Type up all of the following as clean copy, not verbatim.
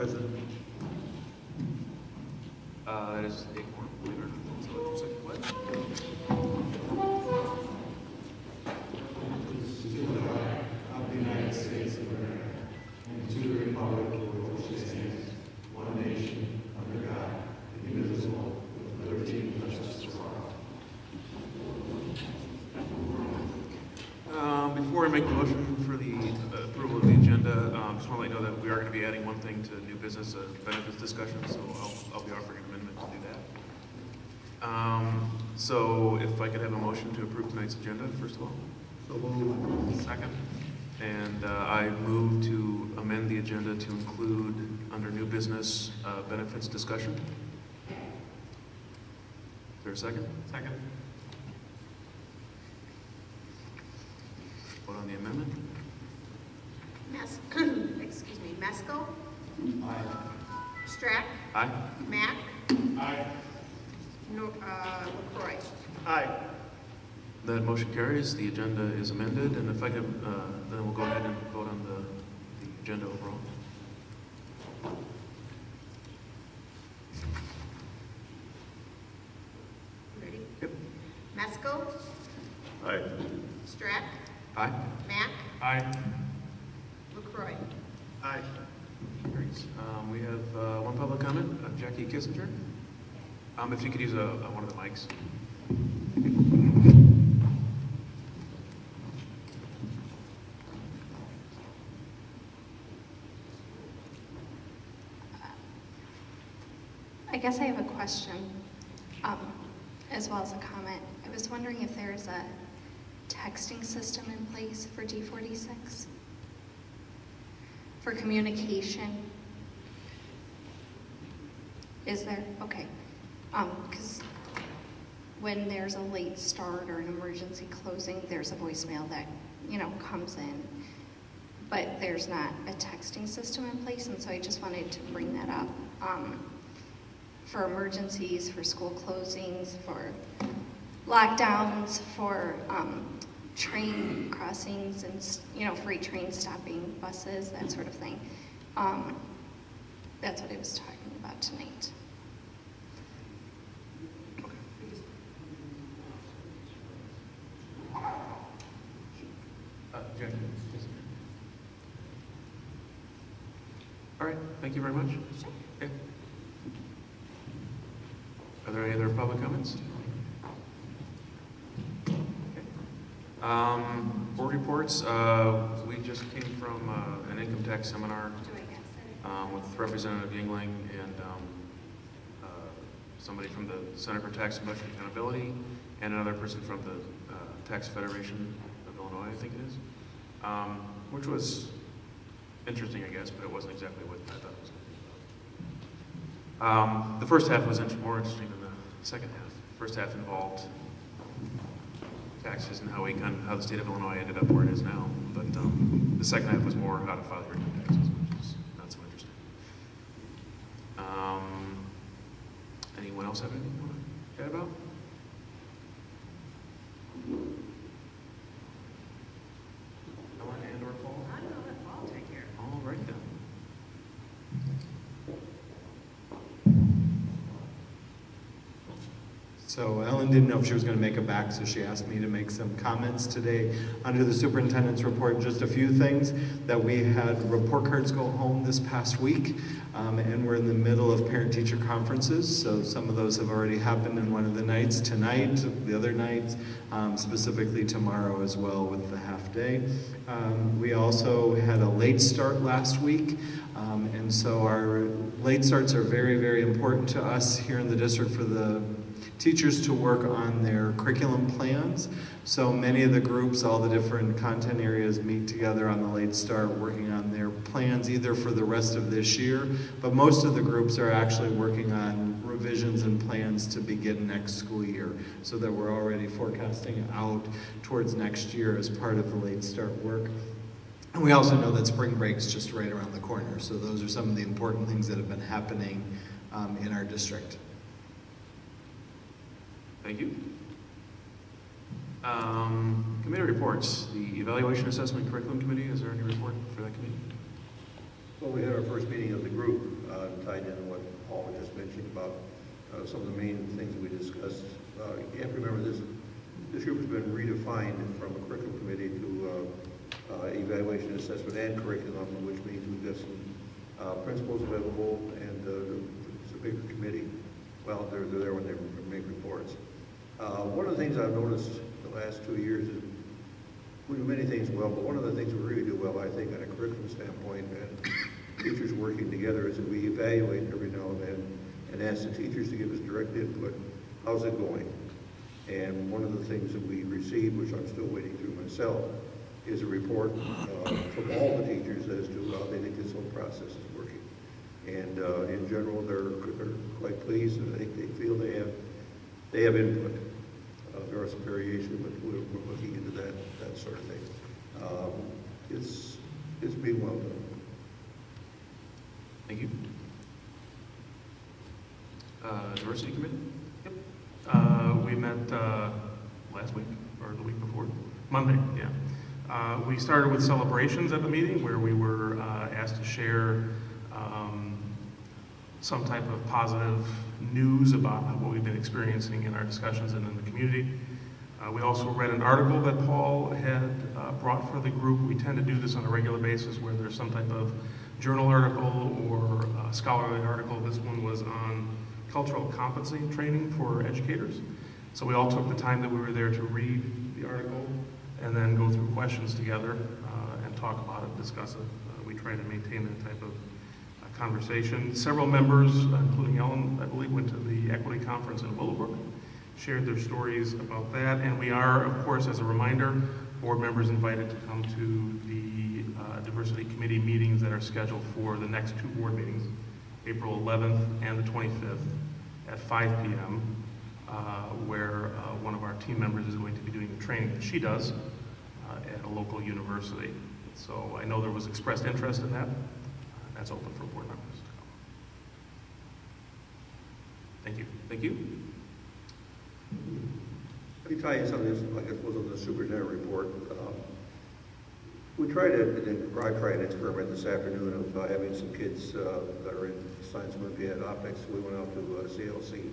President. That is a quorum, believe it or not. So it's like, what? To the flag of the United States of America and to the republic for which it stands, one nation, under God, indivisible, with liberty and justice for all. Before I make the motion for the approval of the agenda, just want to let you know that we are going to be adding one thing to new business, benefits discussion, so I'll be offering an amendment to do that. So if I could have a motion to approve tonight's agenda, first of all. So moved. Second. And I move to amend the agenda to include, under new business, benefits discussion. Is there a second? Second. Vote on the amendment. Excuse me, Mesco, Aye. Strack, Aye. Mack, Aye. LaCroix. Aye. That motion carries. The agenda is amended, and if I could, then we'll go ahead and vote on the agenda overall. Ready? Yep. Mesco, Aye. Strack, Aye. Mack, Aye. LaCroix. Aye. Great. We have one public comment, Jackie Kissinger. If you could use one of the mics. I guess I have a question, as well as a comment. I was wondering if there's a texting system in place for D46 for communication. Is there? Okay. Because when there's a late start or an emergency closing, there's a voicemail that, comes in. But there's not a texting system in place, and so I just wanted to bring that up. For emergencies, for school closings, for lockdowns, for train crossings and, freight trains stopping buses, that sort of thing. That's what I was talking about tonight. Jackie. All right, thank you very much. Okay. Are there any other public comments? Okay. Board reports. We just came from an income tax seminar with Representative Yingling and somebody from the Center for Tax and Budget Accountability and another person from the Tax Federation of Illinois, I think it is, which was interesting, I guess, but it wasn't exactly what I thought it was going to be about. The first half was more interesting than the second half. The first half involved taxes and how the state of Illinois ended up where it is now. But the second half was more how to file your income taxes, which is not so interesting. Anyone else have anything you want to chat about? Ellen and or Paul? I'm gonna let Paul take care. All right then. So Ellen didn't know if she was going to make it back, so she asked me to make some comments today under the superintendent's report. Just a few things that we had report cards go home this past week, and we're in the middle of parent-teacher conferences, so some of those have already happened in one of the nights tonight, the other nights, specifically tomorrow as well with the half day. We also had a late start last week, and so our late starts are very, very important to us here in the district for the teachers to work on their curriculum plans. So many of the groups, all the different content areas meet together on the late start working on their plans either for the rest of this year, but most of the groups are actually working on revisions and plans to begin next school year so that we're already forecasting out towards next year as part of the late start work. And we also know that spring break's just right around the corner, so those are some of the important things that have been happening in our district. Thank you. Committee reports. The Evaluation Assessment Curriculum Committee, is there any report for that committee? Well, we had our first meeting of the group tied into what Paul was just mentioning about some of the main things we discussed. You have to remember this group has been redefined from a curriculum committee to evaluation, assessment, and curriculum, which means we've got some principals available, and it's a bigger committee. Well, they're there when they make reports. One of the things I've noticed the last 2 years is we do many things well, but one of the things we really do well, I think, on a curriculum standpoint, and teachers working together, is that we evaluate every now and then and ask the teachers to give us direct input. How's it going? And one of the things that we received, which I'm still waiting through myself, is a report from all the teachers as to how they think this whole process is working. And in general, they're quite pleased, and I think they feel they have input. There are some variations, but we're looking into that sort of thing. It's being well done. Thank you. Diversity Committee? Yep. We met last week, or the week before? Monday, yeah. We started with celebrations at the meeting where we were asked to share some type of positive news about what we've been experiencing in our discussions and in the community. We also read an article that Paul had brought for the group. We tend to do this on a regular basis where there's some type of journal article or scholarly article. This one was on cultural competency training for educators. So we all took the time that we were there to read the article and then go through questions together and talk about it, discuss it. We try to maintain that type of conversation. Several members, including Ellen, I believe, went to the Equity Conference in Willowbrook, shared their stories about that. And we are, of course, as a reminder, board members invited to come to the Diversity Committee meetings that are scheduled for the next two board meetings, April 11th and the 25th at 5 p.m., where one of our team members is going to be doing the training that she does at a local university. So I know there was expressed interest in that. That's open for board members to come. Thank you. Thank you. Let me tell you something that I guess was on the superintendent report. We tried I tried an experiment this afternoon of having some kids that are in science, Olympiad, optics. We went out to CLC.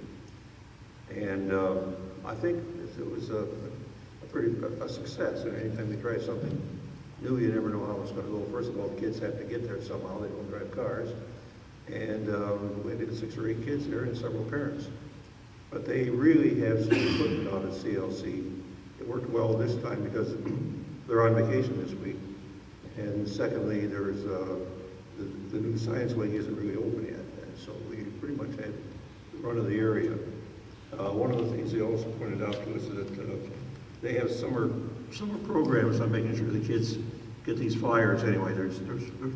And I think it was a success. And anytime we try something new, you never know how it's going to go. First of all, the kids have to get there somehow. They don't drive cars. And we had 6 or 8 kids there and several parents. But they really have some equipment out at CLC. It worked well this time because they're on vacation this week. And secondly, there's the new science wing isn't really open yet. And so we pretty much had the run of the area. One of the things they also pointed out to us is that they have summer programs on making sure the kids get these flyers anyway. There's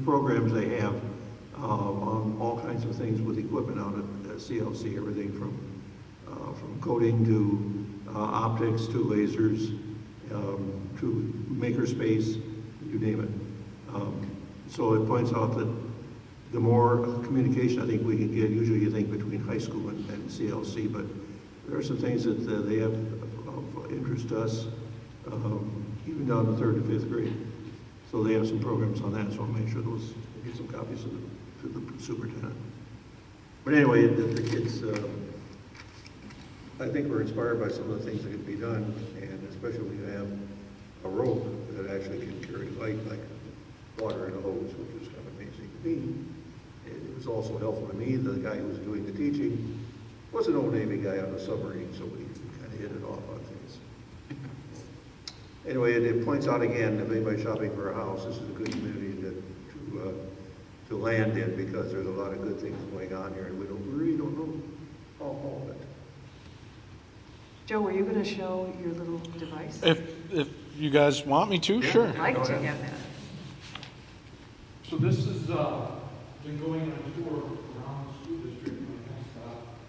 programs they have on all kinds of things with equipment out at CLC, everything from coding to optics to lasers to makerspace, you name it. So it points out that the more communication I think we can get, usually you think between high school and CLC, but there are some things that they have of interest to us, even down to 3rd and 5th grade. So they have some programs on that, so I'll make sure we'll get some copies to the superintendent. But anyway, the kids, I think we're inspired by some of the things that can be done, and especially when you have a rope that actually can carry light like water in a hose, which is kind of amazing to me. It was also helpful to me. The guy who was doing the teaching was an old Navy guy on a submarine, so we kind of hit it off on things. Anyway, it points out again, if anybody's shopping for a house, this is a good community to land in, because there's a lot of good things going on here, and we really don't know all of it. Joe, were you going to show your little device? If you guys want me to, Yeah. sure. I'd like to have that. So this has been going on a tour around the school district. My next stop,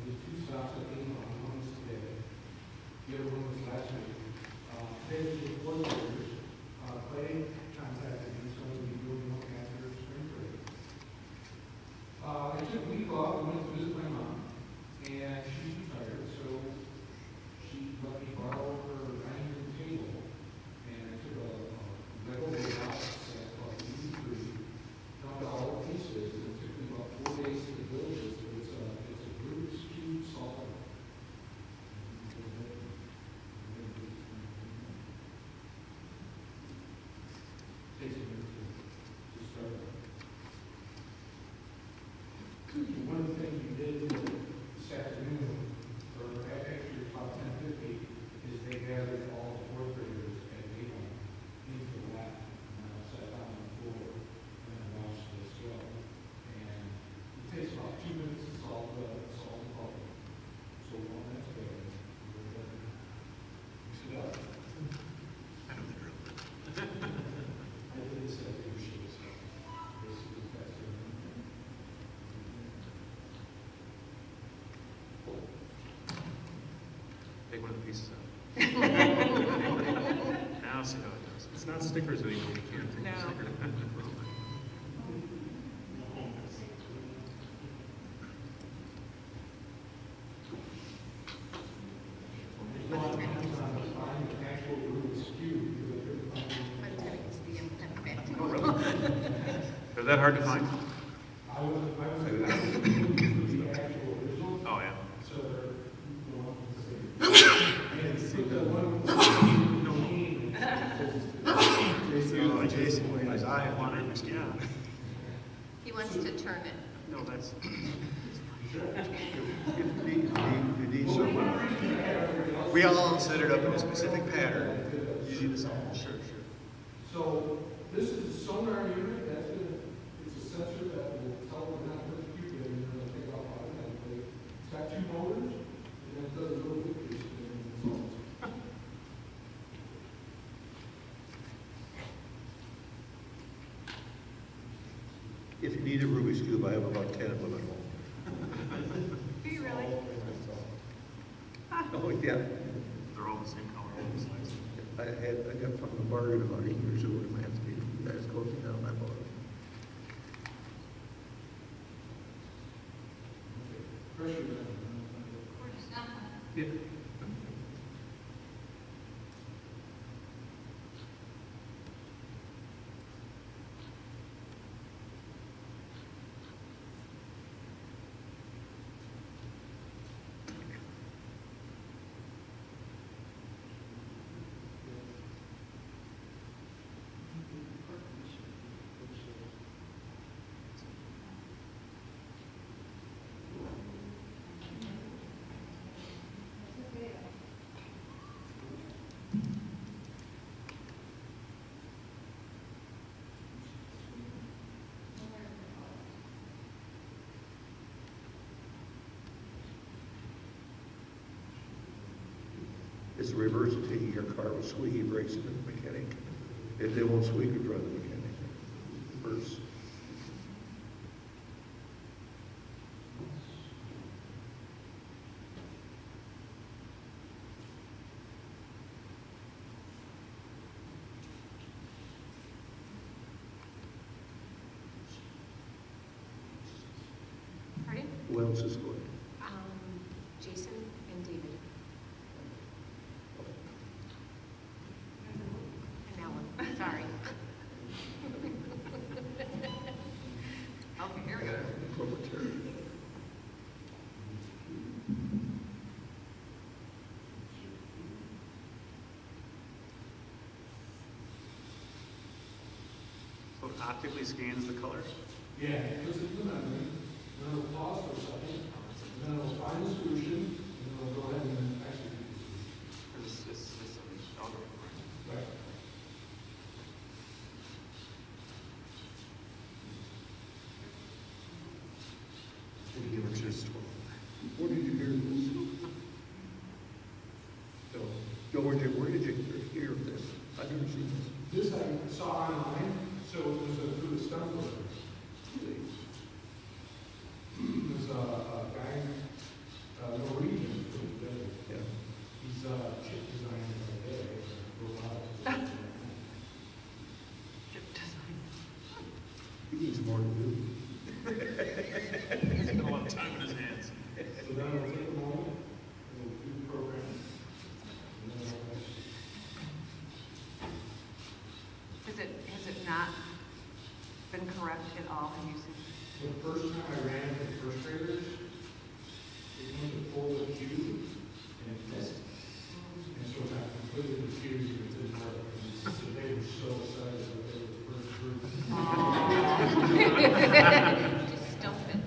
there's 2 stops at Avon. One is today. The other one was last week. Today the coordinators, Clay contacted me, so we'll be doing one after spring break. I took a week off and went to visit my mom, and she's retired, so she let me borrow her dining room table, and I took a Lego box set called E3, dumped all the pieces, and it took me about 4 One of the things we did this afternoon, or actually about 10:50, is they gathered all the fourth graders at Avon into the lab, sat down on the floor, and then watched this go. And it takes about 2 minutes to solve the problem. So one that's good. Mix it up. I know the drill. I did this at the show, so this is the best. Take one of the pieces out. Now see how it does. It's not stickers anymore, you can't take No. the sticker. By the time it gets to the end, we'll have it back to Oh, normal. really? Is that hard to find? I was the actual original, Oh, yeah. so they're, you know, and put the one with no name. Jason, when his eye wanted, yeah. He wants to turn it. No, that's. If you need someone, We all set it up in a specific pattern, usually the same. Sure, sure. So this is a sonar unit, that's gonna, it's a sensor that will tell when that first cube in, and it'll take off automatically. It's got 2 motors, and then it does a little decrease in the results. if you need a Rubik's Cube, I have about 10 of them at home. Do you really? Oh, yeah. They're all the same color, all the size. I got from the bargain about 8 years ago in Mansfield. You guys closing down my bar. Pressure. Yeah. It's the reverse of taking your car with squeaky brakes to the mechanic. If they won't squeak, you drive the mechanic. Reverse. Pardon? Who else is going? Jason and David. And Ellen, sorry. Okay, here we go. Proprietary. So it optically scans the colors? Yeah, it puts it in the memory, then it'll pause for a second, and then it'll find the solution, and then it'll go ahead and execute the solution. It's an algorithm, right? Right. We'll give her just 12. Where did you hear this? Joe, where did you hear this? I've never seen this. This I saw online, so it was through the stunt workers. There's a guy, Norwegian, Yeah. he's a chip designer by day, robotics. Chip design. He needs more to do. He's got a lot of time in his hands. So then it'll take a moment, and we'll do the program. And then it'll execute. Has it not been correct at all? Have you seen? The first time I ran it with first graders, it went to pull the cube and it missed. And so I completely confused and it didn't work. And so they were so excited that they were the first group. Just stump it.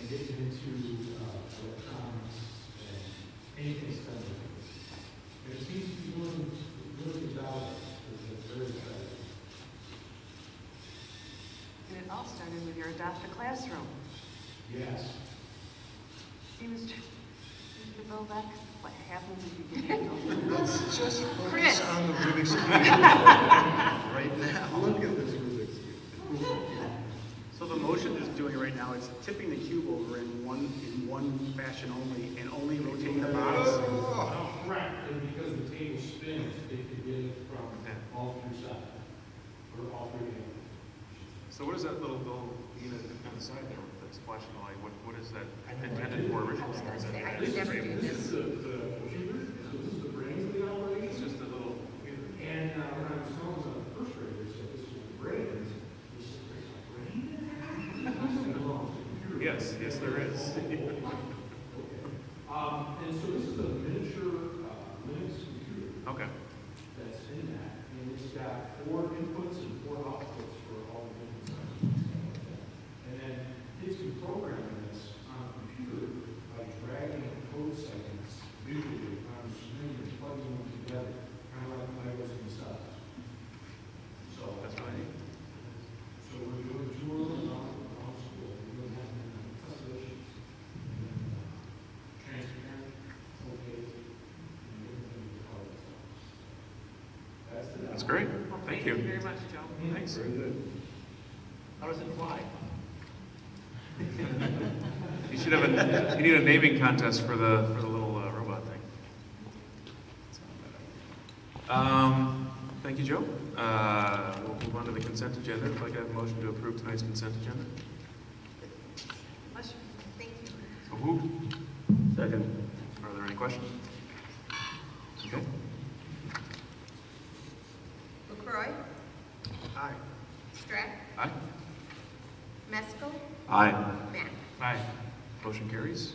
getting into electronics and anything STEM. And it seems to be doing really good job. It's very exciting. And it all started with your Adopt a Classroom. Yes. He was Bill, that what happens if you get it? Let's just Chris. focus on the Rubik's Cube right now. Look at this Rubik's Cube. So the motion is doing right now, it's tipping the cube over in one fashion only, and only rotating the box. Correct, and because the table spins, it can get it from all three sides, or all three angles. So what is that little unit on the side there that's flashing the light? What is that intended for originally? Or is that- I would never do This this. is the computer, so this is the brains of the operation. It's just a little computer. And when I was telling the first graders that this was the brains, they said, "There's a brain in there?" I said, "Well, it's a computer." Yes, there is. And so this is a miniature Linux computer Okay. that's in that, and it's got 4 inputs and 4 outputs for all the different sizes and stuff like that. And then kids can program this on a computer by dragging code segments visually on the screen and plugging them together, kind of like Legos themselves. So That's right. So we're doing tours around school. We're going to have installations. Transparent, opaque, and everything we call it. That's great. Well, Thank you you. very much, Joe. Thanks. Very good. How does it fly? You should have you need a naming contest for the little robot thing. Thank you, Joe. We'll move on to the consent agenda. If I could have a motion to approve tonight's consent agenda. Bless you. Thank you. So moved. Second. Are there any questions? Okay. LaCroy, Aye. Strack, Aye. Meskel, Aye. Matt. Aye. Motion carries.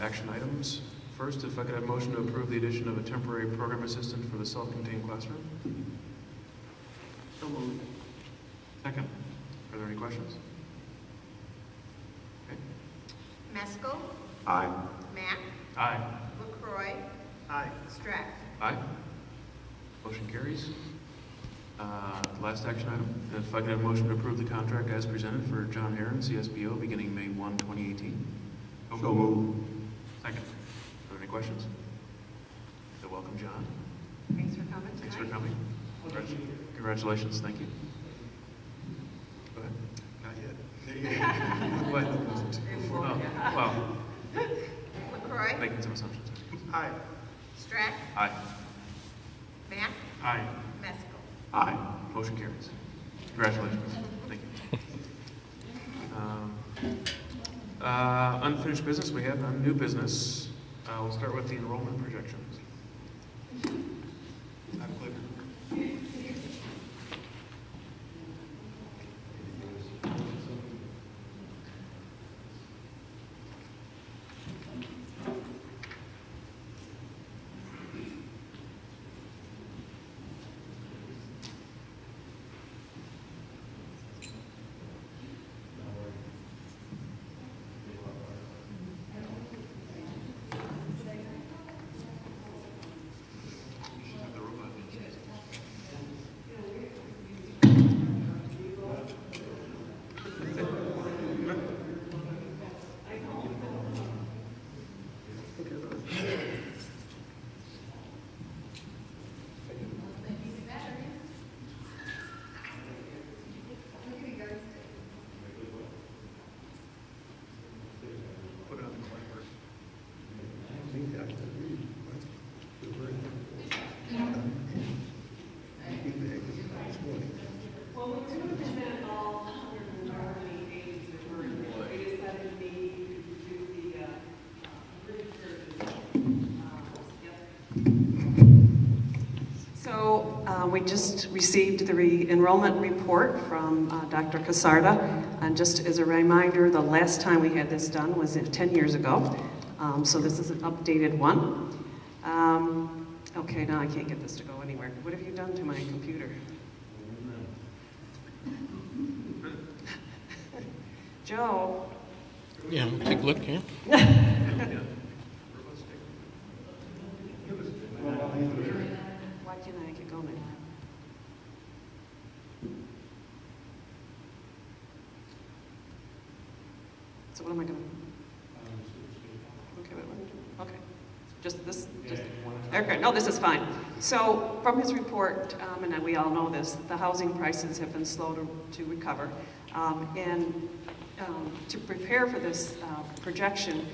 Action items. First, if I could have a motion to approve the addition of a temporary program assistant for the self-contained classroom. So moved. Second. Are there any questions? Okay. Meskel, Aye. Matt, Aye. LaCroy, Aye. Strack. Aye. Motion carries. Last action item. If I could have a motion to approve the contract as presented for John Heron, CSBO, beginning May 1, 2018. So moved. Second. Are there any questions? So welcome, John. Thanks for coming Thanks for tonight. coming. Congratulations. Thank you. Go ahead. Not yet. What? Before, Oh, yeah. well, LaCroy, making some assumptions. Aye. Strack, Aye. Matt, Aye. Meskel. Aye. Motion carries. Congratulations. Thank you. Unfinished business, we have none. New business. We'll start with the enrollment projections. I'm clear. Have the robot. Put it on the clipboard. Well, we couldn't present all 130 aids that were in there. We decided maybe we could do the abridged version. So we just received the enrollment report from Dr. Casarda. And just as a reminder, the last time we had this done was 10 years ago. So this is an updated one. Okay, now I can't get this to go anywhere. What have you done to my computer? Joe, Yeah, take a look, yeah. Why can't I get going? So what am I gonna? Okay, okay. Just this, just, okay, no, this is fine. So from his report, and we all know this, the housing prices have been slow to recover. To prepare for this projection,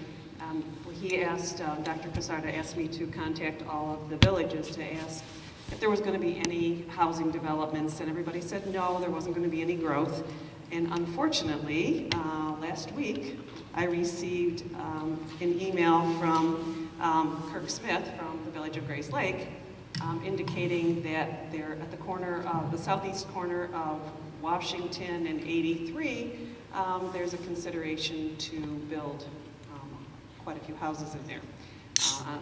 he asked, Dr. Casarda asked me to contact all of the villages to ask if there was going to be any housing developments, and everybody said no, there wasn't going to be any growth. And unfortunately, last week, I received an email from Kirk Smith from the village of Grace Lake, indicating that they're at the corner of the southeast corner of Washington and 83. There's a consideration to build quite a few houses in there.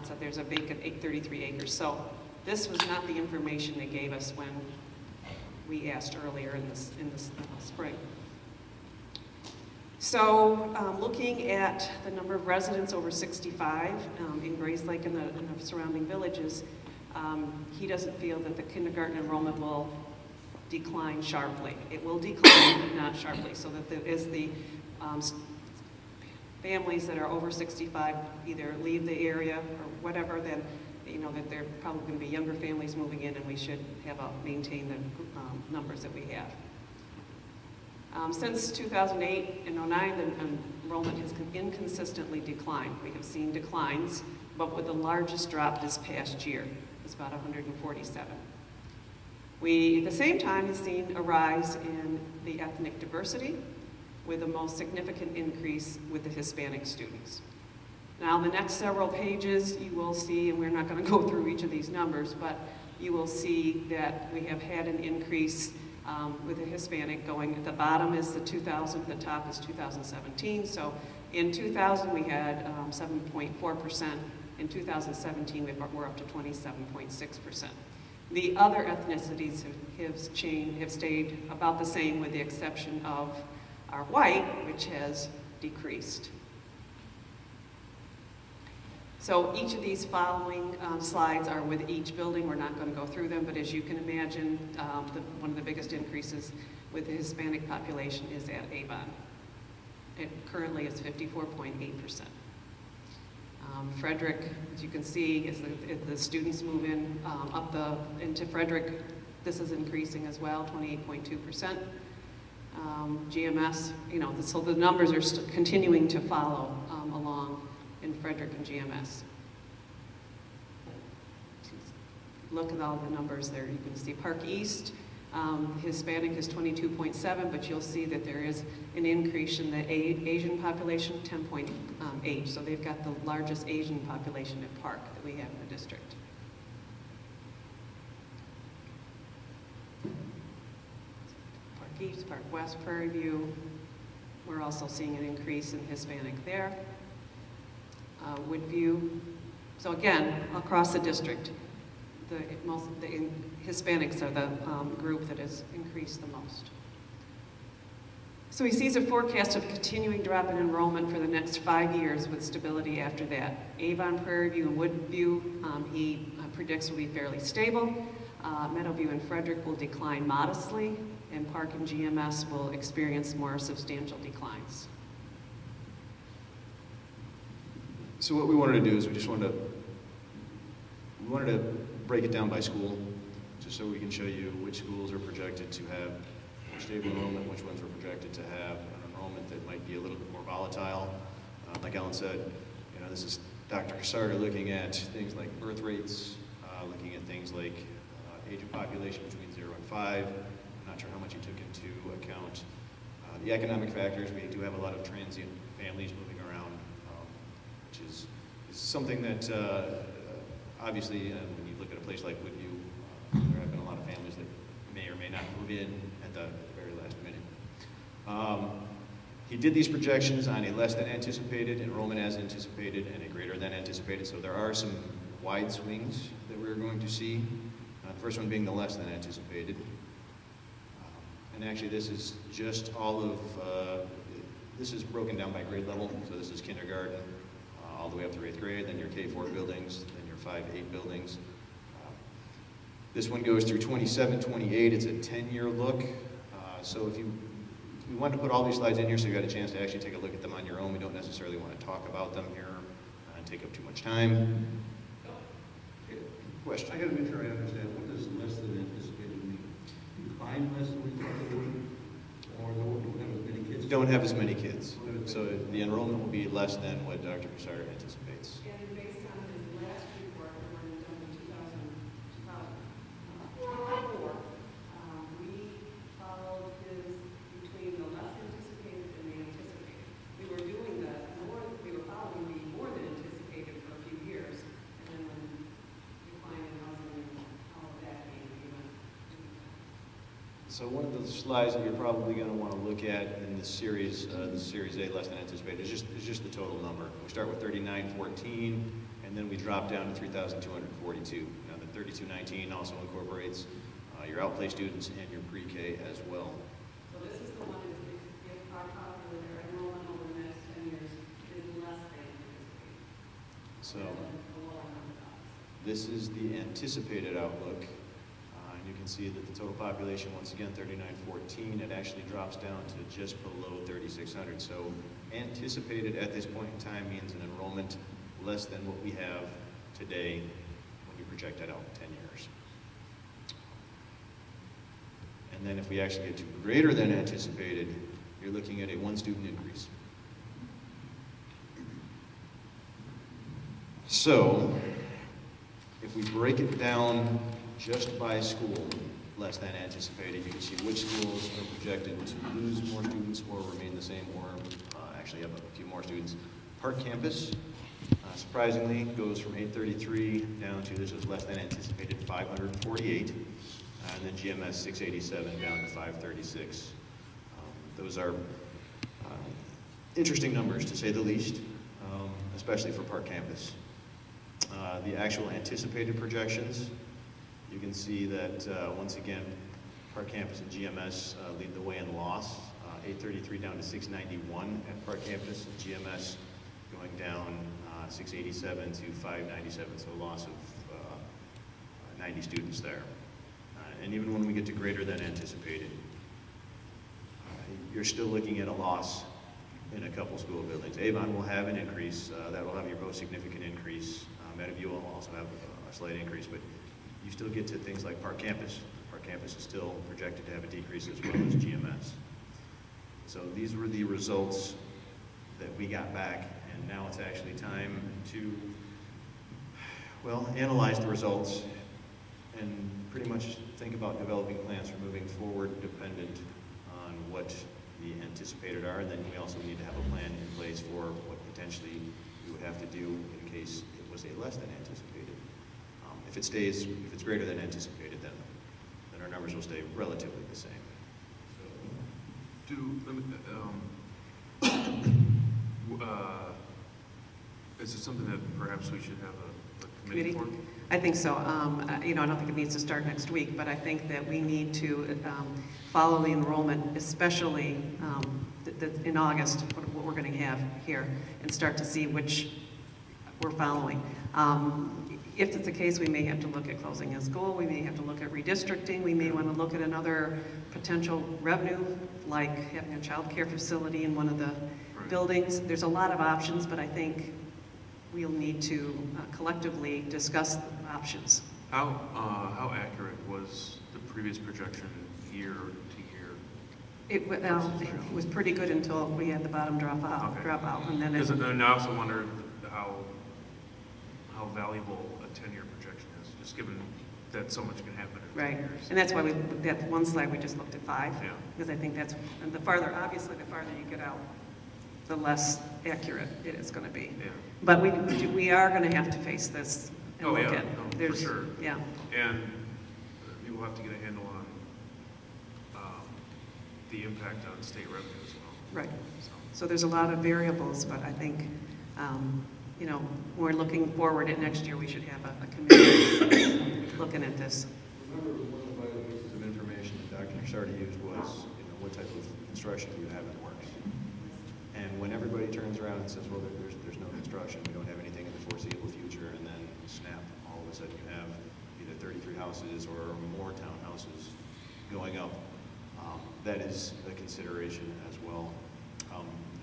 So there's a vacant 833 acres. So this was not the information they gave us when we asked earlier in the spring. So looking at the number of residents over 65 in Grace Lake and the surrounding villages, he doesn't feel that the kindergarten enrollment will decline sharply. It will decline, but not sharply, so that as the families that are over 65 either leave the area or whatever, then you know that they're probably going to be younger families moving in, and we should have maintain the numbers that we have. Since 2008 and 09, the enrollment has inconsistently declined. We have seen declines, but with the largest drop this past year, it's about 147. We, at the same time, have seen a rise in the ethnic diversity, with the most significant increase with the Hispanic students. Now, the next several pages, you will see, and we're not going to go through each of these numbers, but you will see that we have had an increase with the Hispanic going. At the bottom is the 2000, the top is 2017. So in 2000, we had 7.4%. In 2017, we're up to 27.6%. The other ethnicities have stayed about the same, with the exception of our white, which has decreased. So each of these following slides are with each building. We're not going to go through them, but as you can imagine, one of the biggest increases with the Hispanic population is at Avon. It currently is 54.8%. Frederick, as you can see, as the students move in into Frederick, this is increasing as well, 28.2%. GMS, you know, so the numbers are continuing to follow along in Frederick and GMS. Look at all the numbers there. You can see Park East, Hispanic is 22.7, but you'll see that there is an increase in the Asian population, 10.8. So they've got the largest Asian population at Park that we have in the district. Park East, Park West, Prairie View. We're also seeing an increase in Hispanic there. Woodview. So again, across the district, the Hispanics are the group that has increased the most. So he sees a forecast of continuing drop in enrollment for the next 5 years with stability after that. Avon, Prairie View, and Woodview, he predicts will be fairly stable. Meadowview and Frederick will decline modestly, and Park and GMS will experience more substantial declines. So what we wanted to do is we wanted to break it down by school, just so we can show you which schools are projected to have more stable enrollment, which ones are projected to have an enrollment that might be a little bit more volatile. Like Ellen said, you know, this is Dr. Casarda looking at things like birth rates, looking at things like age of population between 0 and 5. I'm not sure how much he took into account the economic factors. We do have a lot of transient families moving around, which is something that obviously when you look at a place like Woodview, there have been a lot of families that may or may not move in at the very last minute. He did these projections on a less than anticipated, enrollment as anticipated, and a greater than anticipated. So there are some wide swings that we're going to see. The first one being the less than anticipated. And actually this is just all of, this is broken down by grade level, so this is kindergarten all the way up to 8th grade, then your K-4 buildings, then your 5-8 buildings. This one goes through 27, 28. It's a 10-year look. So if you want to put all these slides in here so you got a chance to actually take a look at them on your own, we don't necessarily want to talk about them here and take up too much time. Question? I gotta make sure I understand, what does less than anticipated mean? Decline less than we thought it would, or don't have as many kids? Don't have as many kids. So the enrollment will be less than what Dr. Cassar anticipates. And based on his last report, the one done in 2004, we followed his between the less anticipated and the anticipated. We were doing the more, we were following the more than anticipated for a few years, and then when decline in housing and all of that came, we went. So one of the slides that you're probably going to want to look at in this series A, less than anticipated, is just the total number. We start with 3914, and then we drop down to 3,242. Now the 3219 also incorporates your outplay students and your pre-K as well. So this is the one that if our popular their enrollment over the next 10 years is less than anticipated. So A lower number. this is the anticipated outlook. And you can see that the total population, once again, 3914, it actually drops down to just below 3,600. So anticipated at this point in time means an enrollment less than what we have today when you project that out 10 years. And then if we actually get to greater than anticipated, you're looking at a 1 student increase. So if we break it down just by school, less than anticipated, you can see which schools are projected to lose more students or remain the same or actually have a few more students. Park Campus, surprisingly, goes from 833 down to, this is less than anticipated, 548. And then GMS 687 down to 536. Those are interesting numbers, to say the least, especially for Park Campus. The actual anticipated projections, you can see that, once again, Park Campus and GMS lead the way in loss. 833 down to 691 at Park Campus, and GMS going down 687 to 597, so a loss of 90 students there. And even when we get to greater than anticipated, you're still looking at a loss in a couple school buildings. Avon will have an increase. That will have your most significant increase. Meadowview will also have a slight increase, but you still get to things like Park Campus. Park Campus is still projected to have a decrease as well as GMS. So these were the results that we got back, and now it's actually time to, well, analyze the results and pretty much think about developing plans for moving forward dependent on what the anticipated are. And then we also need to have a plan in place for what potentially we would have to do in case it was a less than anticipated. If it's greater than anticipated, then our numbers will stay relatively the same. Is it something that perhaps we should have a committee for? I think so. I don't think it needs to start next week, but I think that we need to follow the enrollment, especially in August, what we're going to have here, and start to see which we're following. If it's the case, we may have to look at closing a school, we may have to look at redistricting, we may want to look at another potential revenue, like having a child care facility in one of the buildings. There's a lot of options, but I think we'll need to collectively discuss the options. How accurate was the previous projection year to year? It was pretty good until we had the bottom drop out, and then And I also wondered how valuable a 10-year projection is, just given that so much can happen in 10 years. And that's why that one slide we just looked at 5, Yeah. because I think that's, and the farther you get out, the less accurate it is going to be. Yeah. But we are going to have to face this and look at. For sure. Yeah. And we will have to get a handle on the impact on state revenue as well. Right. So there's a lot of variables, but I think, we're looking forward at next year. We should have a committee looking at this. Remember, one of the vital pieces of information that Dr. Cassarda used was, what type of construction do you have in the works? and says, well, there's no construction, we don't have anything in the foreseeable future, and then snap, all of a sudden you have either 33 houses or more townhouses going up. That is a consideration as well.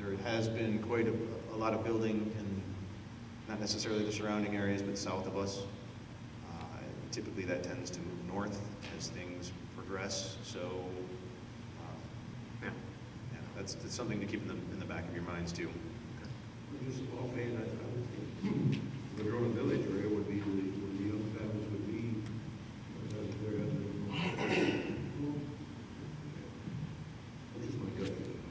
There has been quite a lot of building in not necessarily the surrounding areas, but south of us. Typically that tends to move north as things progress, so yeah, that's something to keep in the back of your minds too. Just offhand, I would think the Madrona Village area would be where the young families would be. That's just my gut feeling.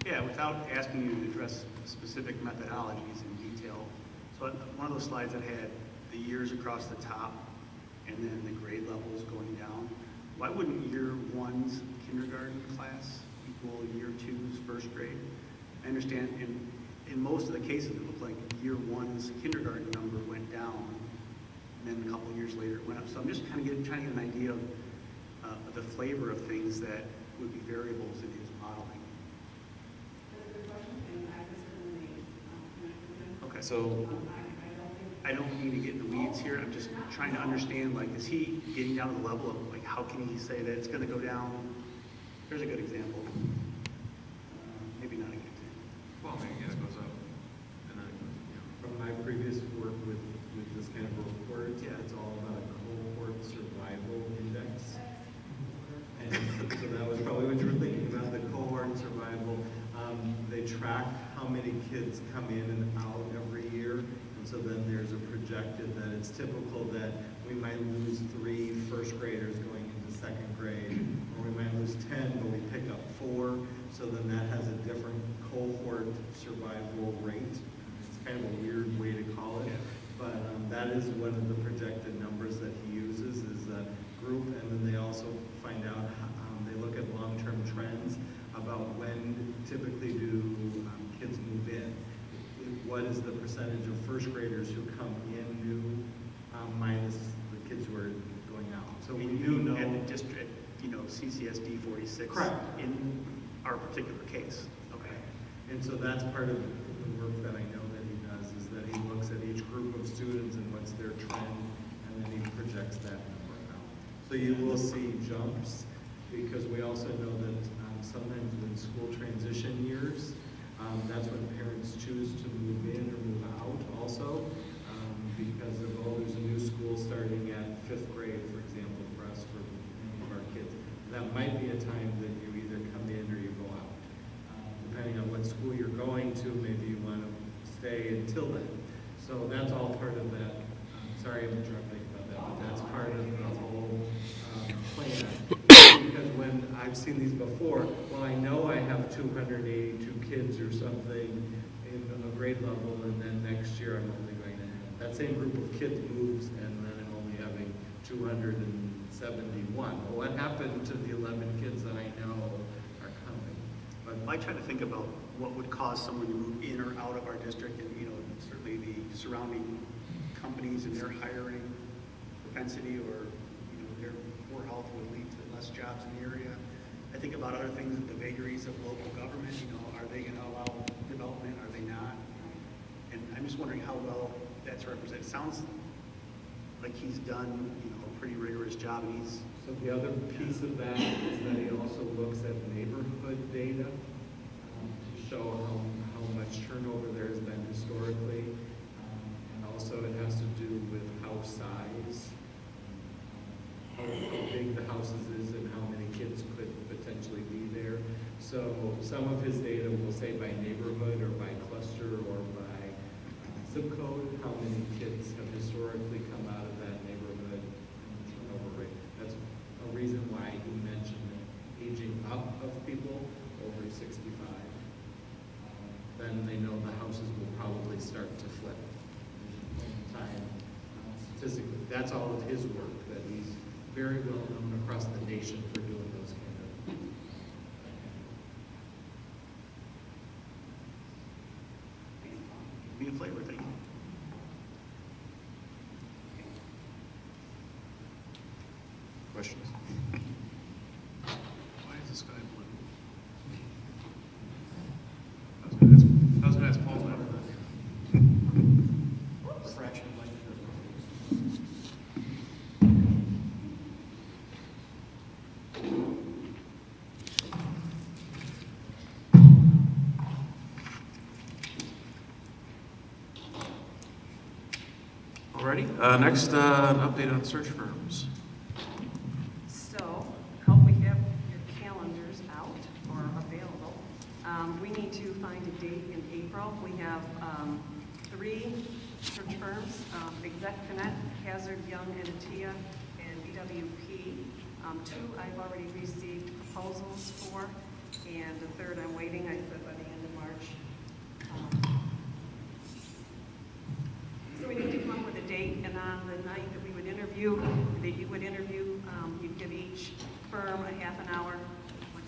Yeah, without asking you to address specific methodologies in detail, so one of those slides that had the years across the top and then the grade levels going down, why wouldn't year one's kindergarten class equal year two's first grade? I understand in most of the cases it looked like year one's kindergarten number went down and then a couple of years later it went up. So I'm just kind of trying to get an idea of the flavor of things that would be variables in his modeling. Okay, So I don't mean to get in the weeds here. I'm just trying to understand, like, is he getting down to the level of, like, how can he say that it's going to go down? Here's a good example. Maybe not a good example. Well, maybe it goes up, and then it goes, From my previous work with this kind of report, Yeah. it's all about a cohort survival index. And so that was probably what you were thinking about, the cohort survival. They track how many kids come in and out every year. And so then there's a projected that it's typical that we might lose 3 first graders going into second grade, or we might lose 10, but we pick up 4. So then that has a different cohort survival rate. It's kind of a weird way to call it, but that is one of the projected numbers that he uses is a group, and then they also find out, they look at long-term trends about when typically do kids move in. What is the percentage of first graders who come in new minus the kids who are going out? So we do know. At the district, CCSD46. Correct. In our particular case. Okay. And so that's part of the work that I know that he does, is that he looks at each group of students and what's their trend, and then he projects that number out. So you will see jumps, because we also know that sometimes in school transition years, that's when parents choose to move in or move out also, because of, there's a new school starting at 5th grade, for example, for us, for many of our kids. That might be a time that you either come in or you go out. Depending on what school you're going to, maybe you want to stay until then. So that's all part of that. Sorry I'm interrupting about that, but that's part of the whole plan. Because when I've seen these before, well, I know I have 282 kids or something in a grade level, and then next year I'm only going to have, that same group of kids moves, and then I'm only having 271. Well, what happened to the 11 kids that I know are coming? But I try to think about what would cause someone to move in or out of our district, and certainly the surrounding companies and their hiring propensity, or their poor health would lead to less jobs in the area. I think about other things, the vagaries of local government. Are they going to allow development? Are they not? And I'm just wondering how well that's represented. It sounds like he's done a pretty rigorous job, and he's. So the other piece of that is that he also looks at neighborhood data to show how much turnover there has been historically. And also it has to do with house size, how big the houses is and how many kids could potentially be there. So some of his data will say by neighborhood or by cluster or by zip code, how many kids have historically come out of that neighborhood and the turnover rate. That's a reason why he mentioned aging up of people over 65. Then they know the houses will probably start to flip in time. Statistically, that's all of his work, that he's very well known across the nation for doing those kind of. Be a flavor thing. questions? why is the sky blue? I was gonna ask Paul's number. Fraction of Alrighty, next, an update on search firms. So, hope we have your calendars out or available. We need to find a date in April. We have 3 search firms, Exec Connect, Hazard, Young, and Atia, and BWP. 2 I've already received proposals for, and the 3rd I'm waiting, I said by the end of March. So we need to come up with a date, and on the night that we would interview, you'd give each firm a half an hour, like a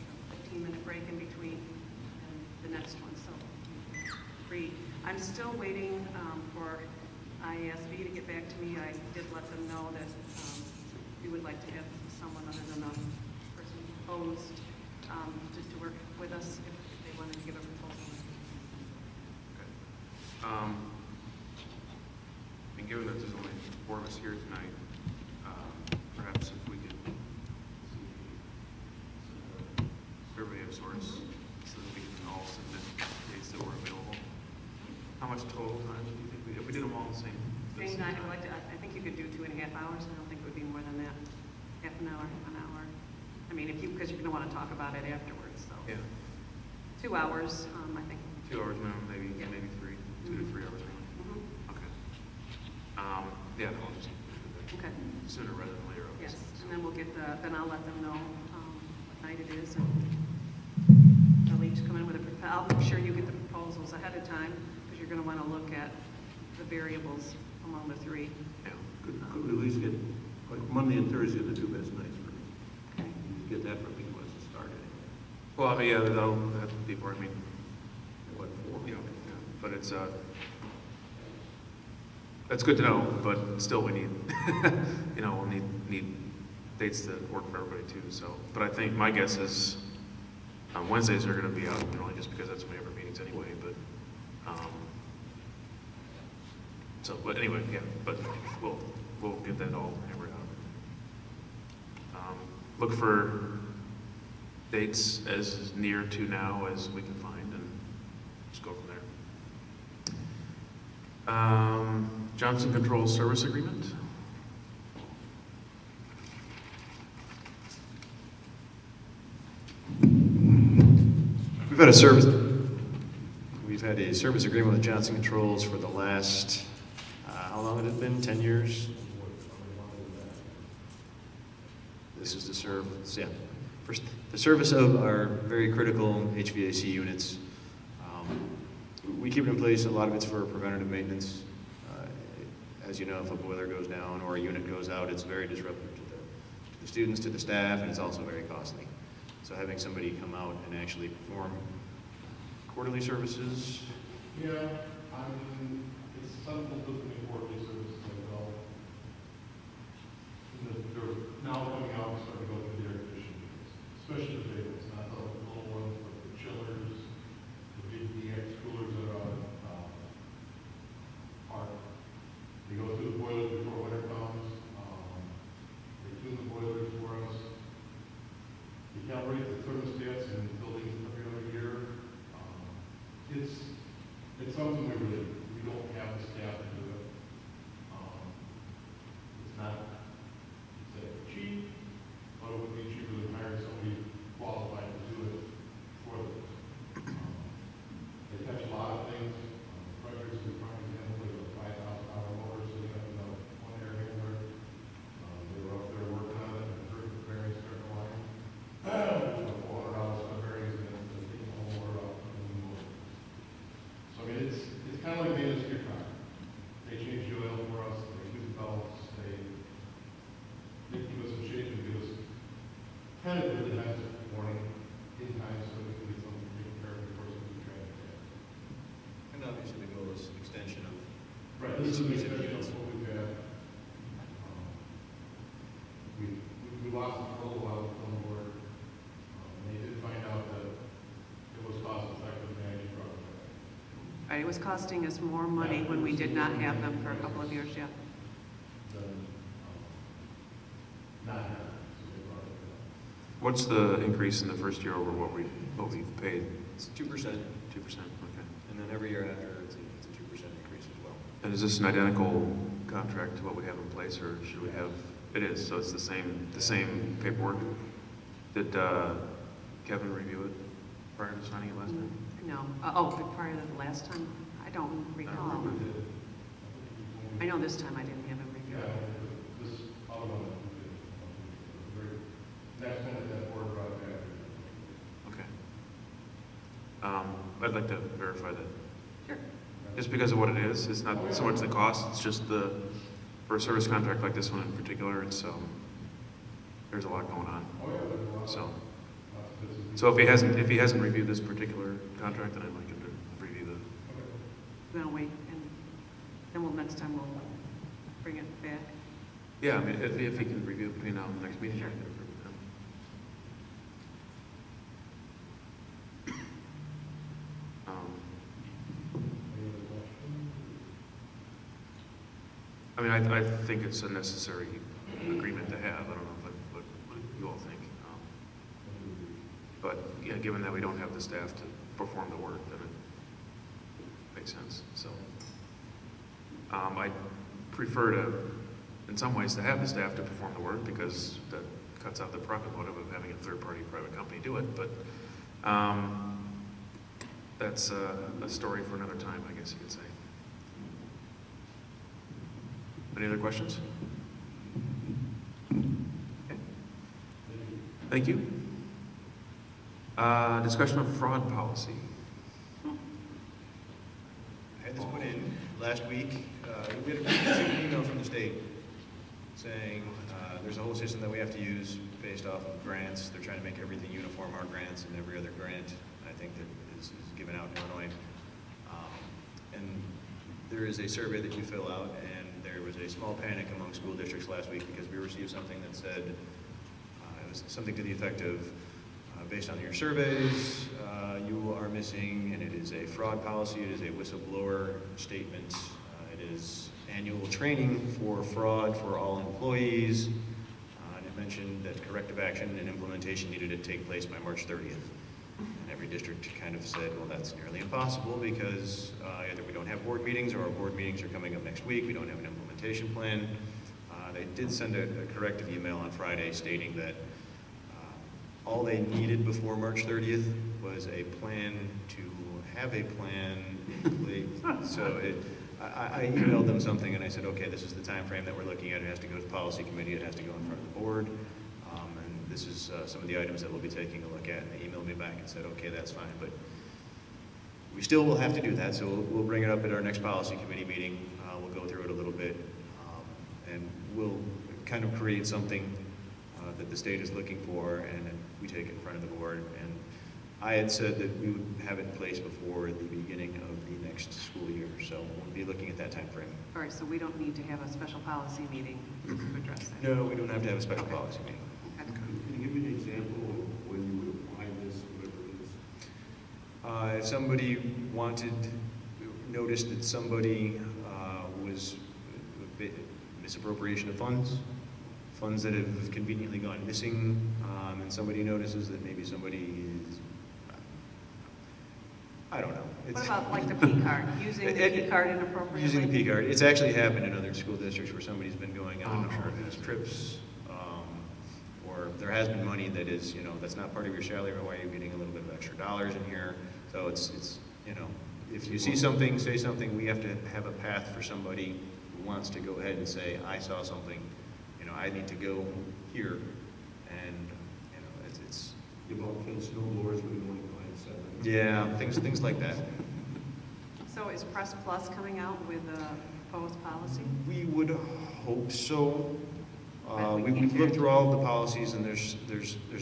15-minute break in between, and the next one, so free. I'm still waiting for IASB to get back to me. I did let them know that we would like to have someone other than a person proposed to work with us if they wanted to give a proposal. Okay. And given that there's only 4 of us here tonight, perhaps if we could see some survey of sorts so that we can all submit dates that were available. How much total time do you think if we did them all the same? Same night, I think you could do 2.5 hours. I don't think it would be more than that. Half an hour, half an hour. I mean, because you're going to want to talk about it afterwards. So Yeah. 2 hours, I think. 2 hours minimum, maybe 3, 2 to 3 hours minimum. Okay. Yeah, no, I'll just Okay. sooner rather than later. Yes, obviously. and then we'll get then I'll let them know what night it is, and they'll each come in with I'll make sure you get the proposals ahead of time, because you're going to want to look at the variables among the 3. Yeah. Could we at least get, like, Monday and Thursday are the 2 best nights for me? Okay. Get that for people as a start anyway. Well, I mean, yeah, that'll have to be part. I mean, What, 4? you know, yeah, but it's that's good to know. But still, we need, you know, we'll need dates that work for everybody too. So, but I think my guess is Wednesdays are going to be out, you know, just because that's when we have our meetings anyway. But so, but anyway, yeah. But we'll get that all hammered out. Look for dates as near to now as we can find, and just go from there. Johnson Controls Service Agreement. We've had a service agreement with Johnson Controls for the last, how long had it been? 10 years? This is to serve, yeah, first, the service of our very critical HVAC units. We keep it in place. A lot of it's for preventative maintenance. As you know, if a boiler goes down or a unit goes out, it's very disruptive to the students, to the staff, and it's also very costly. So having somebody come out and actually perform quarterly services. Yeah, I mean, it's something to look at quarterly services as well. They're now coming out and starting to go through the air conditioning, especially the big ones, not the little ones, but the chillers, the big DX coolers that are they go through the boilers before winter comes. They tune the boilers for us. They calibrate the thermostats in buildings every other year. It's something we don't have the staff to do it. It's not cheap, but it would be cheaper to hire somebody qualified to do it for them. They touch a lot of things. Projects we find example, like a 5,000-hour motor sitting up in one area where they were up there working on it and heard the bearings start to line. $400 for bearings and then taking the whole motor off and the motor. So I mean, it's kind of like maintenance of your car. They change the oil for us, they do the belts, they keep us in shape and give us kind of really nice warning in time so we can get something taken care of before something trying to get. And obviously the goal is extension of. Right, this is an extension of what we've had. We lost it for a little while on the board. They did find out that it was cost effective to manage project. Right, it was costing us more money when we did not have them for a couple of years, yeah. What's the increase in the first year over what we've paid? It's 2%, 2%, okay. and then every year after, it's a 2% increase as well. And is this an identical contract to what we have in place, or should we have, it is, so it's the same paperwork? Did Kevin review it prior to signing it last time? No, prior to the last time, I don't recall. I know this time I didn't have him review it. This other one, next one is that board project. Okay. I'd like to verify that. Sure. Just because of what it is, it's not so much the cost, it's just for a service contract like this one in particular, it's, there's a lot going on. So if he hasn't reviewed this particular contract, then I'd like him to review the. We're gonna wait, and then next time we'll bring it back. Yeah, I mean, if he can review it between now and the next meeting. Sure. I can approve it then. I mean, I think it's a necessary agreement to have. I don't know what you all think. But yeah, given that we don't have the staff to perform the work, then it makes sense. So I prefer to, in some ways, to have the staff to perform the work because that cuts out the profit motive of having a third-party private company do it. But that's a story for another time, I guess you could say. Any other questions? Okay. Thank you. Discussion of fraud policy. I had this put in last week. We had an email from the state saying there's a whole system that we have to use based off of grants. They're trying to make everything uniform, our grants and every other grant, I think, that is given out in Illinois. And there is a survey that you fill out, and there was a small panic among school districts last week because we received something that said, it was something to the effect of, based on your surveys, you are missing, and it is a fraud policy, it is a whistleblower statement, it is annual training for fraud for all employees, and it mentioned that corrective action and implementation needed to take place by March 30th. And every district kind of said, well, that's nearly impossible because either we don't have board meetings or our board meetings are coming up next week, we don't have an implementation plan. They did send a corrective email on Friday stating that all they needed before March 30th was a plan to have a plan in place. So I emailed them something and I said, okay, this is the time frame that we're looking at. It has to go to policy committee. It has to go in front of the board. And this is some of the items that we'll be taking a look at. And they emailed me back and said, okay, that's fine. But we still will have to do that. So we'll bring it up at our next policy committee meeting. We'll go through it a little bit. And we'll kind of create something that the state is looking for, and then we take it in front of the board. And I had said that we would have it in place before the beginning of the next school year, so we'll be looking at that time frame. All right, so we don't need to have a special policy meeting to address that? No, we don't have to have a special policy meeting. Okay. Can you give me an example of when you would apply this, whatever it is? If somebody noticed that somebody was misappropriation of funds that have conveniently gone missing, and somebody notices that maybe somebody is, I don't know. What about like the P card, using the P card inappropriately? Using the P card. It's actually happened in other school districts where somebody's been going on trips, or there has been money that is, that's not part of your salary, or why are you getting a little bit of extra dollars in here? So it's if you see something, say something. We have to have a path for somebody who wants to go ahead and say, I saw something, I need to go here, and it's. You bought snow blowers when you only buy 7. Yeah, things like that. So is Press Plus coming out with a proposed policy? We would hope so. But We've looked through all of the policies, and there's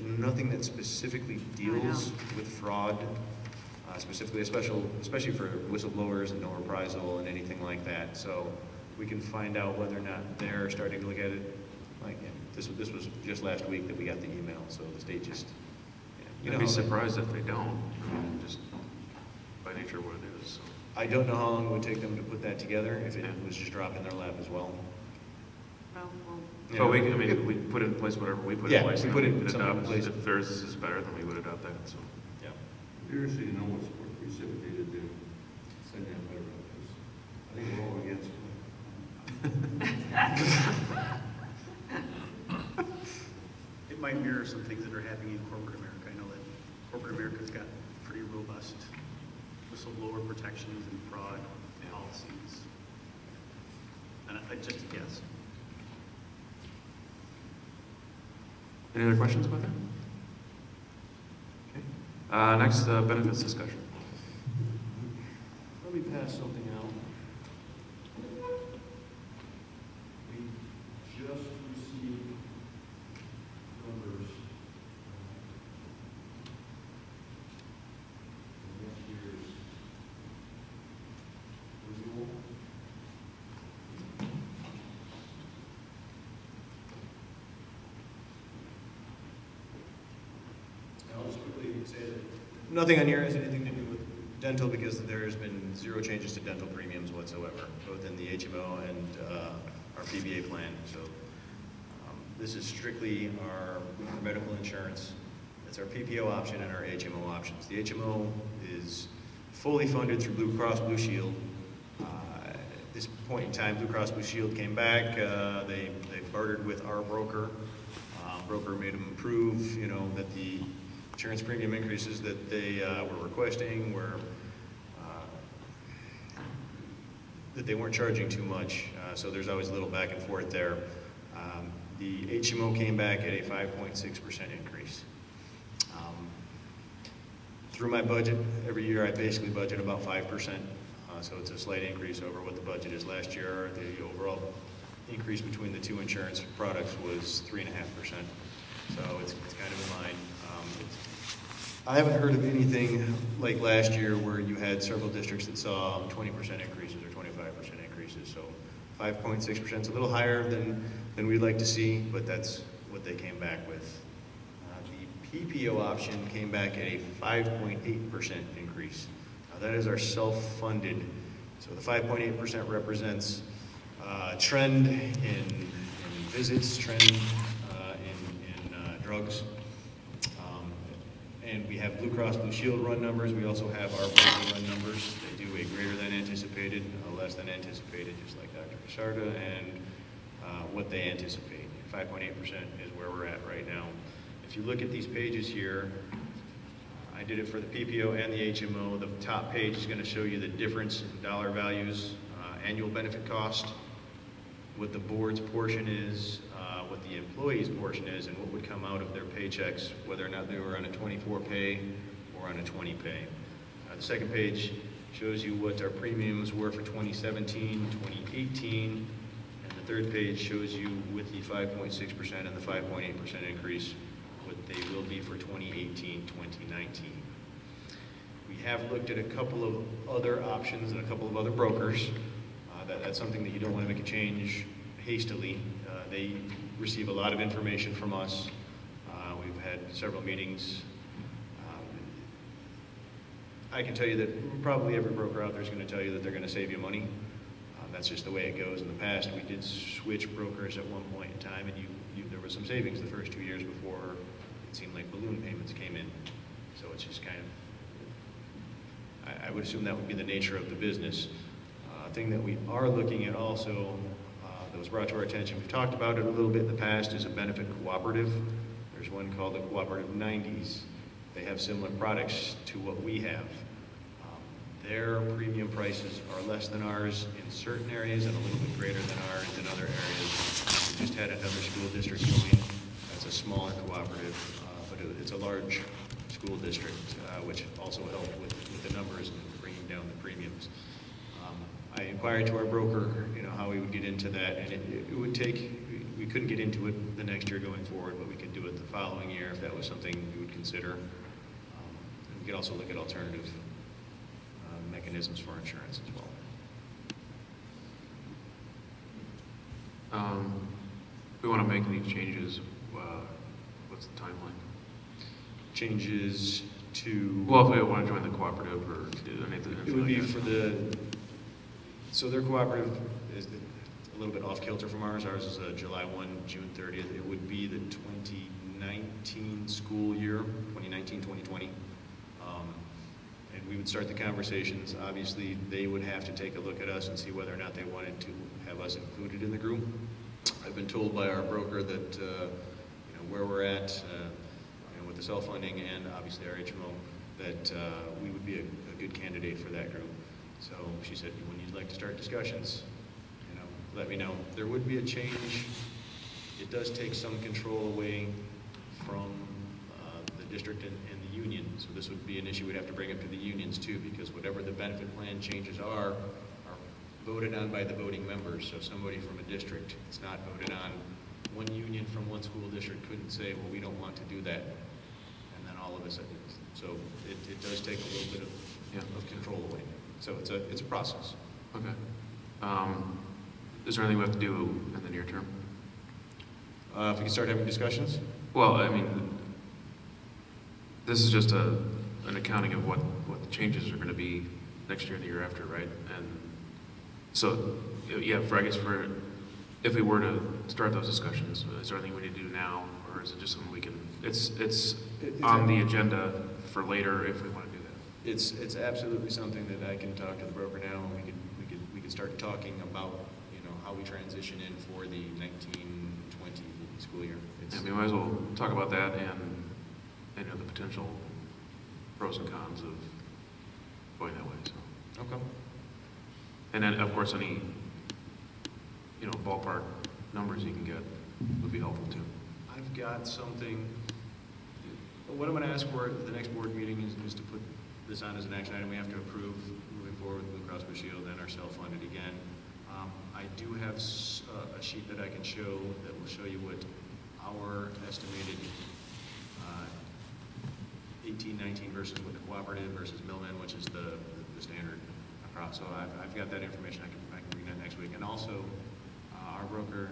nothing that specifically deals with fraud, specifically, especially for whistleblowers and no reprisal and anything like that. So we can find out whether or not they're starting to look at it. Like this was just last week that we got the email, so the state just. I'd be surprised if they don't. I mean, just by nature of what it is. So. I don't know how long it would take them to put that together, if it was just dropped in their lap as well. Well, You But know, we put in place whatever we put Yeah, in place. we and put it could something in adopt. place. If theirs is better, then we would adopt that, so. Yeah. Curious to know what's precipitated to send that letter out, because I think we're all against it. It might mirror some things that are happening in corporate America. I know that corporate America's got pretty robust whistleblower protections and fraud policies. And I just a guess. Any other questions about that? Okay. Next, benefits discussion. Let me pass something out. We just received numbers for next year's renewal. I'll just quickly say that nothing on here has anything to do with dental, because there's been 0 changes to dental premiums whatsoever, both in the HMO and our PBA plan. So this is strictly our medical insurance. It's our PPO option and our HMO options. The HMO is fully funded through Blue Cross Blue Shield. At this point in time, Blue Cross Blue Shield came back. They bartered with our broker. Broker made them prove, you know, that the insurance premium increases that they were requesting were that they weren't charging too much. So there's always a little back and forth there. The HMO came back at a 5.6% increase. Through my budget, every year I basically budget about 5%. So it's a slight increase over what the budget is last year. The overall increase between the two insurance products was 3.5%. So it's kind of in line. I haven't heard of anything like last year where you had several districts that saw 20% increases or 25% increases. So 5.6% is a little higher than we'd like to see, but that's what they came back with. The PPO option came back at a 5.8% increase. Now that is our self-funded. So the 5.8% represents trend in visits, trend in drugs. And we have Blue Cross Blue Shield run numbers. We also have our broker run numbers. They do a greater than anticipated, a less than anticipated, just like Dr. Casarda, and what they anticipate. 5.8% is where we're at right now. If you look at these pages here, I did it for the PPO and the HMO. The top page is going to show you the difference in dollar values, annual benefit cost, what the board's portion is, what the employee's portion is, and what would come out of their paychecks, whether or not they were on a 24 pay or on a 20 pay. The second page shows you what our premiums were for 2017, 2018, and the third page shows you with the 5.6% and the 5.8% increase, what they will be for 2018, 2019. We have looked at a couple of other options and a couple of other brokers. That's something that you don't want to make a change hastily. They receive a lot of information from us. We've had several meetings. I can tell you that probably every broker out there is going to tell you that they're going to save you money. That's just the way it goes. In the past, we did switch brokers at one point in time, and there was some savings the first 2 years before it seemed like balloon payments came in. So it's just kind of, I would assume that would be the nature of the business. Thing that we are looking at also that was brought to our attention, we've talked about it a little bit in the past, is a benefit cooperative. There's one called the Cooperative 90s. They have similar products to what we have. Their premium prices are less than ours in certain areas and a little bit greater than ours in other areas. We just had another school district join. That's a smaller cooperative, but it's a large school district, which also helped with the numbers and bringing down the premiums. I inquired to our broker, how we would get into that, and it would take, we couldn't get into it the next year going forward, but we could do it the following year if that was something we would consider. And we could also look at alternative mechanisms for insurance as well. If we want to make any changes, what's the timeline? Changes to. Well, if we want to join the cooperative or do anything. It would be for so their cooperative is a little bit off kilter from ours. Ours is July 1, June 30th. It would be the 2019 school year, 2019-2020. And we would start the conversations. Obviously, they would have to take a look at us and see whether or not they wanted to have us included in the group. I've been told by our broker that where we're at with the self-funding and obviously our HMO, that we would be a good candidate for that group. So she said, when you'd like to start discussions, let me know. There would be a change. It does take some control away from the district and the union. So this would be an issue we'd have to bring up to the unions too, because whatever the benefit plan changes are voted on by the voting members. So somebody from a district, it's not voted on. One union from one school district couldn't say, well, we don't want to do that. And then all of a sudden, so it does take a little bit of control away. So it's a process. Okay. Is there anything we have to do in the near term? If we can start having discussions? Well, I mean, this is just an accounting of what the changes are going to be next year and the year after, right? And so, yeah, if we were to start those discussions, is there anything we need to do now, or is it just something we can? It's on the agenda for later if we want to do that. It's absolutely something that I can talk to the broker now, and we could start talking about how we transition in for the 19-20 school year. Yeah, we might as well talk about that and the potential pros and cons of going that way. So Okay. And then of course any ballpark numbers you can get would be helpful too. I've got something. What I'm going to ask for at the next board meeting is to put this on as an action item. We have to approve moving forward with Blue Cross Blue Shield and our self-funded again. I do have a sheet that I can show that will show you what our estimated 18-19 versus what the cooperative versus Millman, which is the standard across. So I've got that information. I can bring that next week. And also, our broker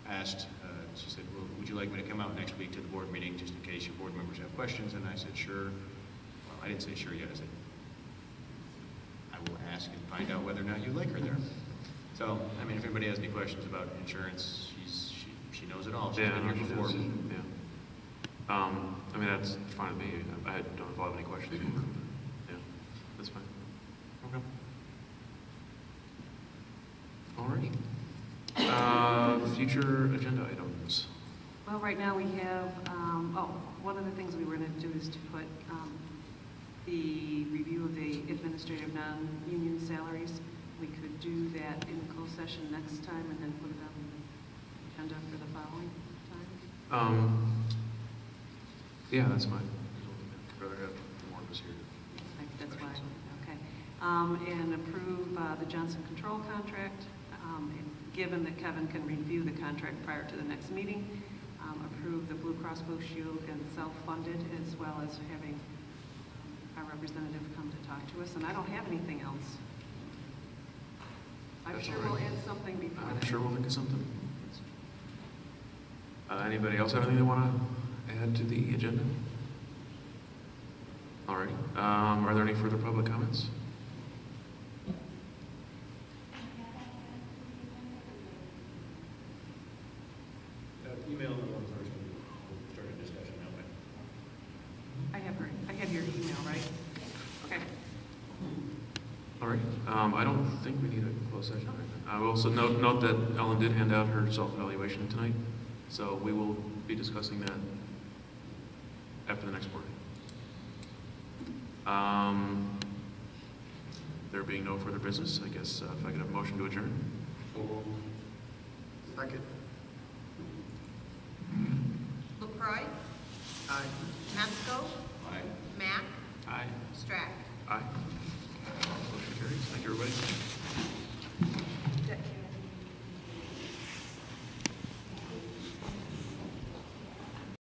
asked. She said, "Well, would you like me to come out next week to the board meeting just in case your board members have questions?" And I said, "Sure." Well, I didn't say sure yet. I said, "I will ask and find out whether or not you like her there." So, I mean, if anybody has any questions about insurance, she knows it all. She's been here before. Yeah. I mean, that's fine with me. I don't have any questions. Yeah, that's fine. Okay. Alrighty. Future agenda items. Well, right now we have, one of the things we were going to do is to put the review of the administrative non-union salaries. We could do that in closed session next time and then put it on the agenda for the following time. Yeah, that's fine. I'd rather have more of us here. That's why, okay. And approve the Johnson Control contract. And given that Kevin can review the contract prior to the next meeting, approve the Blue Cross Blue Shield and self-funded, as well as having our representative come to talk to us. And I don't have anything else. I'm That's sure all right. we'll add something before I'm that. sure we'll think of something. Anybody else have anything they want to add to the agenda? Alrighty. Are there any further public comments? Email them first. We'll start a discussion that way. I have your email, right? Okay. All right. I don't think we need a closed session. I will also note that Ellen did hand out her self-evaluation tonight, so we will be discussing that after the next board. There being no further business, I guess if I could have a motion to adjourn. Second.